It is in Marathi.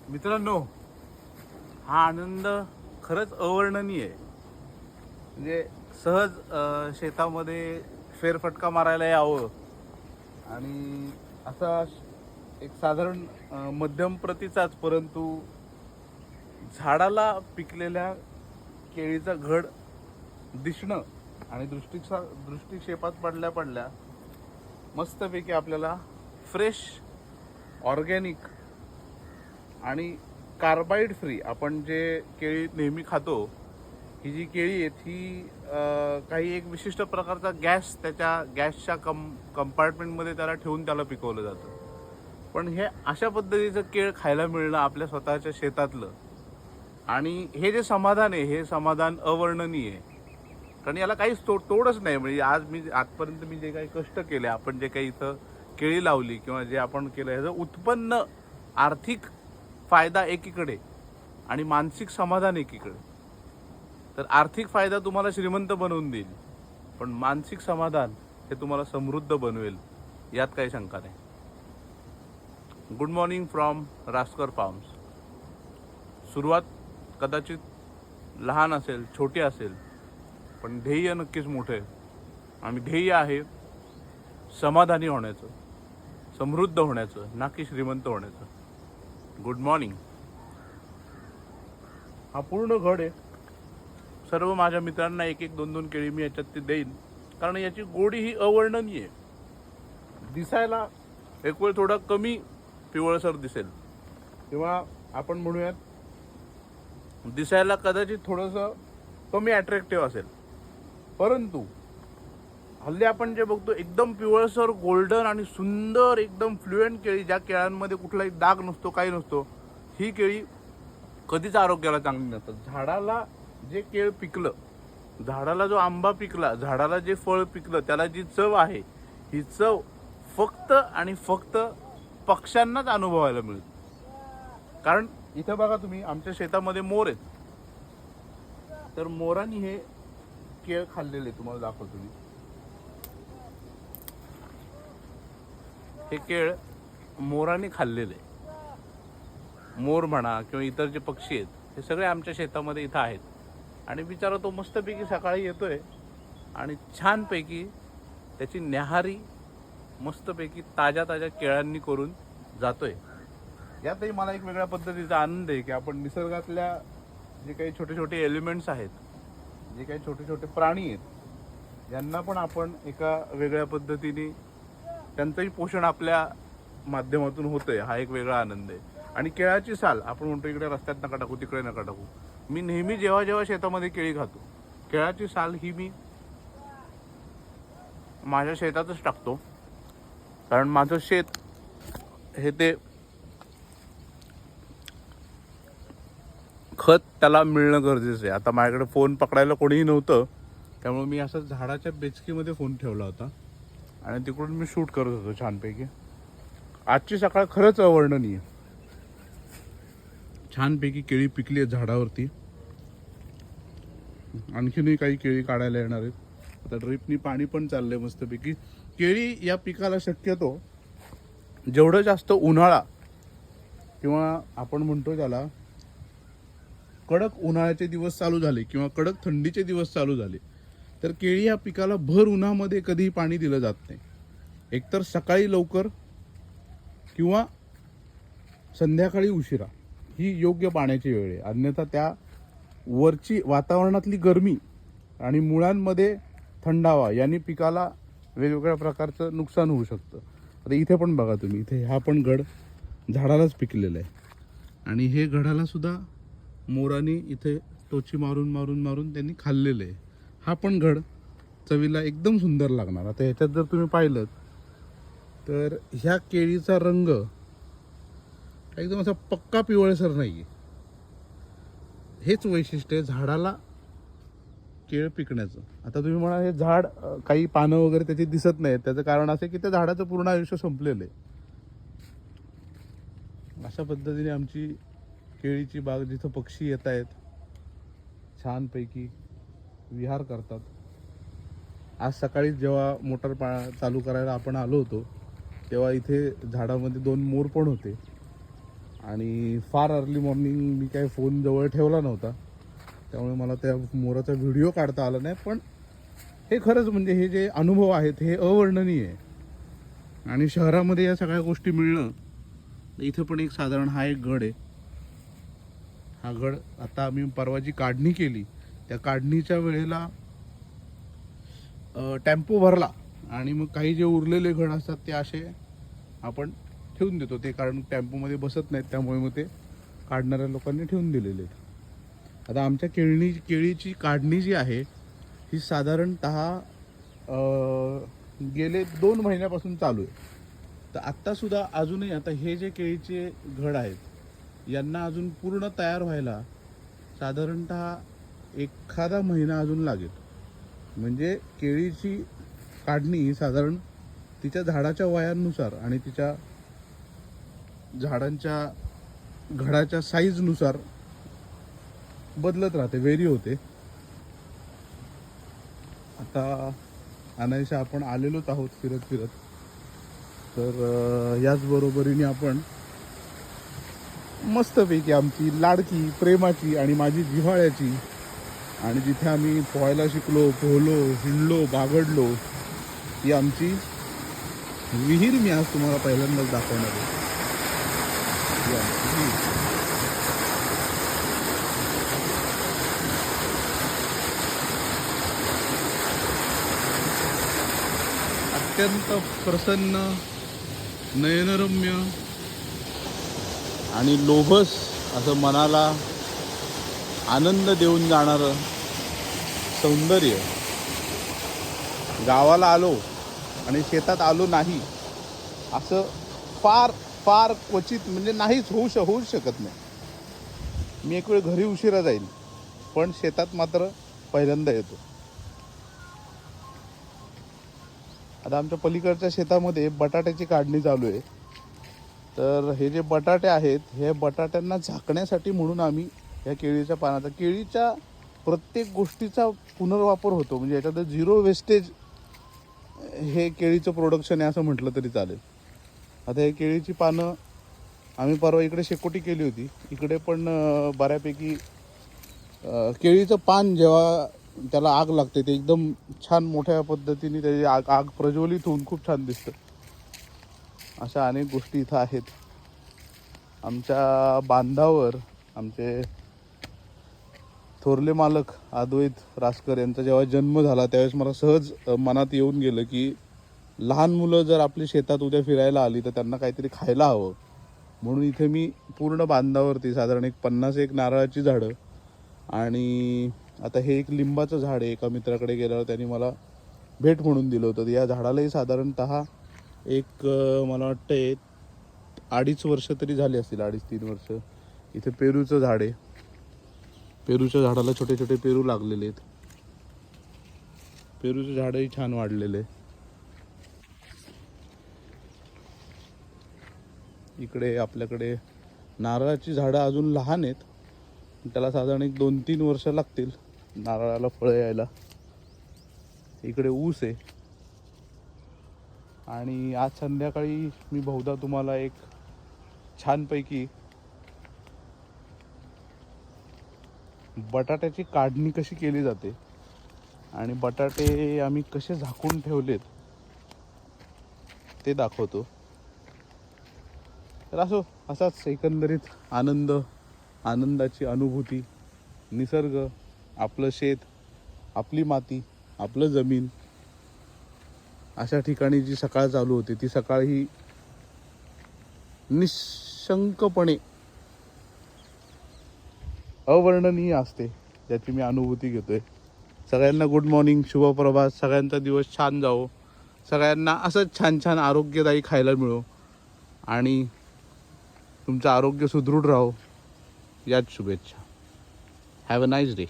मित्रांनो, हा आनंद खरंच अवर्णनीय आहे. म्हणजे सहज शेतामध्ये फेरफटका मारायला यावं आणि असा एक साधारण मध्यम प्रतीचाच परंतु झाडाला पिकलेल्या केळीचा घड दिसणं आणि दृष्टिक्षेपात पडल्या पडल्या मस्तपैकी आपल्याला फ्रेश, ऑर्गॅनिक आणि कार्बाईड फ्री आपण जे केळी नेहमी खातो, ही जी केळी आहेत ही काही एक विशिष्ट प्रकारचा गॅस त्याच्या गॅसच्या कंपार्टमेंटमध्ये त्याला ठेवून त्याला पिकवलं जातं. पण हे अशा पद्धतीचं केळ खायला मिळणं आपल्या स्वतःच्या शेतातलं, आणि हे जे समाधान आहे हे समाधान अवर्णनीय आहे. कारण याला काहीच तोडच नाही. म्हणजे आजपर्यंत मी जे काही कष्ट केले, आपण जे काही इथं केळी लावली किंवा जे आपण केलं, ह्याचं उत्पन्न, आर्थिक फायदा एकीकडे आणि मानसिक समाधान एकीकडे. तर आर्थिक फायदा तुम्हाला श्रीमंत बनवून देईल, पण मानसिक समाधान हे तुम्हाला समृद्ध बनवेल, यात काही शंका नाही. Good morning from Raskar farms. सुरुवात कदाचित लहान असेल, छोटी असेल, पण ध्येय नक्कीच मोठं आहे. आणि ध्येय आहे समाधानी होण्याचं, समृद्ध होण्याचं, ना की श्रीमंत होण्याचं. Good morning. हा पूर्ण घड आहे. सर्व माझ्या मित्रांना एक एक दोन दोन केळी मी याच्यात ते देईन, कारण याची गोडी ही अवर्णनीय आहे. दिसायला एक वेळ थोडा कमी पिवळसर दिसेल किंवा आपण म्हणूयात दिसायला कदाचित थोडंसं कमी अट्रॅक्टिव्ह असेल, परंतु हल्ली आपण जे बघतो एकदम पिवळसर, गोल्डन आणि सुंदर, एकदम फ्लुएंट केळी, ज्या केळ्यांमध्ये कुठलाही डाग नसतो, काही नसतो, ही केळी कधीच आरोग्याला चांगली नसतात. झाडाला जे केळ पिकलं, झाडाला जो आंबा पिकला, झाडाला जे फळ पिकलं, त्याला जी चव आहे, ही चव फक्त आणि फक्त पक्ष्यांनाच अनुभवायला मिळते. कारण इथं बघा तुम्ही, आमच्या शेतामध्ये मोर आहेत, तर मोरांनी हे केळ खाल्लेले तुम्हाला दाखवतो मी. हे केळ मोरांनी खाल्लेले. मोर म्हणा किंवा इतर जे पक्षी आहेत, हे सगळे आमच्या शेतामध्ये इथं आहेत. आणि बिचारा तो मस्तपैकी सकाळी येतोय आणि छानपैकी त्याची न्याहारी मस्तपैकी ताज्या ताज्या केळांनी करून जातोय. यातही मला एक वेगळ्या पद्धतीचा आनंद आहे की आपण निसर्गातल्या जे काही छोटे छोटे एलिमेंट्स आहेत, जे काही छोटे छोटे प्राणी आहेत, यांना पण आपण एका वेगळ्या पद्धतीने त्यांचंही पोषण आपल्या माध्यमातून होतंय. हा एक वेगळा आनंद आहे. आणि केळाची साल, आपण म्हणतो इकडे रस्त्यात नका टाकू, तिकडे नका टाकू. मी नेहमी जेव्हा जेव्हा शेतामध्ये केळी खातो, केळाची साल ही मी माझ्या शेतातच टाकतो. कारण माझं शेत हे ते खत त्याला मिळणं गरजेचं आहे. आता माझ्याकडे फोन पकडायला कोणीही नव्हतं, त्यामुळे मी असं झाडाच्या बेचकीमध्ये फोन ठेवला होता आणि तिकडून मी शूट करत होतो छानपैकी. आजची सकाळ खरंच अवर्णनीय. छानपैकी केळी पिकली आहेत झाडावरती. आणखीनही काही केळी काढायला येणार आहेत. आता ड्रिपनी पाणी पण चाललंय मस्तपैकी. केळी या पिकाला शक्यतो जेवढं जास्त उन्हाळा किंवा आपण म्हणतो त्याला कडक उन्हाळ्याचे दिवस चालू झाले किंवा कडक थंडीचे दिवस चालू झाले, तर केळी या पिकाला भर उन्हामध्ये कधीही पाणी दिलं जात नाही. एकतर सकाळी लवकर किंवा संध्याकाळी उशिरा ही योग्य पाण्याची वेळ आहे. अन्यथा त्या वरची वातावरणातली गरमी आणि मुळांमध्ये थंडावा यांनी पिकाला वेगवेगळ्या प्रकारचं नुकसान होऊ शकतं. आता इथे पण बघा तुम्ही, इथे हा पण घड झाडालाच पिकलेला आहे आणि हे घडाला सुद्धा मोरांनी इथे टोची मारून मारून मारून त्यांनी खाल्लेलं आहे. हा पण घड चवीला एकदम सुंदर लागणार. आता ह्याच्यात जर तुम्ही पाहिलं तर ह्या केळीचा रंग एकदम असा पक्का पिवळसर नाही आहे. हेच वैशिष्ट्य आहे झाडाला केळ पिकण्याचं. आता तुम्ही म्हणा हे झाड काही पानं वगैरे त्याची दिसत नाहीत, त्याचं कारण असं की त्या झाडाचं पूर्ण आयुष्य संपलेलं आहे. अशा पद्धतीने आमची केळीची बाग, जिथं पक्षी येत आहेत, छानपैकी विहार करतात. आज सकाळी जेव्हा मोटर चालू करायला आपण आलो होतो, तेव्हा इथे झाडामध्ये 2 मोर पण होते. आणि फार अर्ली मॉर्निंग मी काही फोन जवळ ठेवला नव्हता, त्यामुळे मला त्या मोराचा व्हिडिओ काढता आला नाही. पण हे खरंच म्हणजे हे जे अनुभव आहेत हे अवर्णनीय आहे. आणि शहरामध्ये या सगळ्या गोष्टी मिळणं, इथं पण एक साधारण हा एक गड आहे. हा गड आता आम्ही परवा जी काढणी केली त्या काढणीच्या वेळेला टेम्पो भरला आणि मग काही जे उरलेले घड असतात ते असे आपण ठेवून देतो. ते कारण टेम्पोमध्ये बसत नाहीत, त्यामुळे मग ते काढणाऱ्या लोकांनी ठेवून दिलेले. आता आमच्या केळीची काढणी जी आहे ही साधारणतः गेले 2 महिन्यापासून चालू आहे. तर आत्तासुद्धा अजूनही आता हे जे केळीचे घड आहेत यांना अजून पूर्ण तयार व्हायला साधारणतः एखादा महिना अजून लागेल. म्हणजे केळीची काढणी ही साधारण तिच्या झाडाच्या वयानुसार आणि तिच्या झाडांच्या घडाच्या साईजनुसार बदलत राहते, वेरी होते. आता अनायशा आपण आलेलोच आहोत फिरत फिरत, तर याच बरोबरीने आपण मस्तपैकी आमची लाडकी प्रेमाची आणि माझी जिव्हाळ्याची आणि जिथे आम्ही पोहायला शिकलो, पोहलो, हिंडलो, बागडलो, ही आमची विहीर मी आज तुम्हाला पहिल्यांदाच दाखवणार आहे. ही आमची विहीर. अत्यंत प्रसन्न, नयनरम्य आणि लोभस असं मनाला आनंद देऊन जाणारं सौंदर्य. गावाला आलो आणि शेतात आलो नाही असं फार फार क्वचित, म्हणजे नाहीच होऊच शकत नाही. मी एक वेळ घरी उशिरा जाईल पण शेतात मात्र पहिल्यांदा येतो. आता आमच्या पलीकडच्या शेतामध्ये बटाट्याची काढणी चालू आहे. तर हे जे बटाटे आहेत हे बटाट्यांना झाकण्यासाठी म्हणून आम्ही या केळीच्या पानाचा, केळीच्या प्रत्येक गोष्टीचा पुनर्वापर होतो. म्हणजे याच्यात 0 वेस्टेज हे केळीचं प्रोडक्शन आहे असं म्हटलं तरी चालेल. आता हे केळीची पानं आम्ही परवा इकडे शेकोटी केली होती. इकडे पण बऱ्यापैकी केळीचं पान जेव्हा त्याला आग लागते ते एकदम छान मोठ्या पद्धतीने त्याची आग प्रज्वलित होऊन खूप छान दिसतं. अशा अनेक गोष्टी इथं आहेत. आमच्या बांधावर आमचे थोरले मालक अद्वैत रासकर यांचा जेव्हा जन्म झाला त्यावेळेस मला सहज मनात येऊन गेलं की लहान मुलं जर आपल्या शेतात उद्या फिरायला आली तर त्यांना काहीतरी खायला हवं. म्हणून इथे मी पूर्ण बांधावरती साधारण एक 50 नारळाची झाडं आणि आता हे एक लिंबाचं झाड आहे. एका मित्राकडे गेल्यावर त्यांनी मला भेट म्हणून दिलं होतं. या झाडालाही साधारणतः एक मला वाटतं 2.5 वर्ष तरी झाली असतील, 2.5-3 वर्ष. इथे पेरूचं झाड आहे. पेरूच्या झाडाला छोटे छोटे पेरू लागलेले आहेत. पेरूचं झाडही छान वाढलेलं आहे. इकडे आपल्याकडे नारळाची झाडं अजून लहान आहेत. त्याला साधारण एक 2-3 वर्ष लागतील नारळाला फळं यायला. इकडे ऊस आहे. आणि आज संध्याकाळी मी बहुधा तुम्हाला एक छानपैकी बटाट्याची काढणी कशी केली जाते आणि बटाटे आम्ही कसे झाकून ठेवलेत ते दाखवतो. तर असाच एकंदरीत आनंदाची अनुभूती, निसर्ग, आपलं शेत, आपली माती, आपलं जमीन, अशा ठिकाणी जी सकाळ चालू होती ती सकाळ ही निशंकपणे अवर्णनीय असते, ज्याची मी अनुभूती घेतोय. सगळ्यांना गुड मॉर्निंग, शुभप्रभात. सगळ्यांचा दिवस छान जावो. सगळ्यांना असंच छान छान आरोग्यदायी खायला मिळो आणि तुमचं आरोग्य सुदृढ राहो, याच शुभेच्छा. Have a nice day.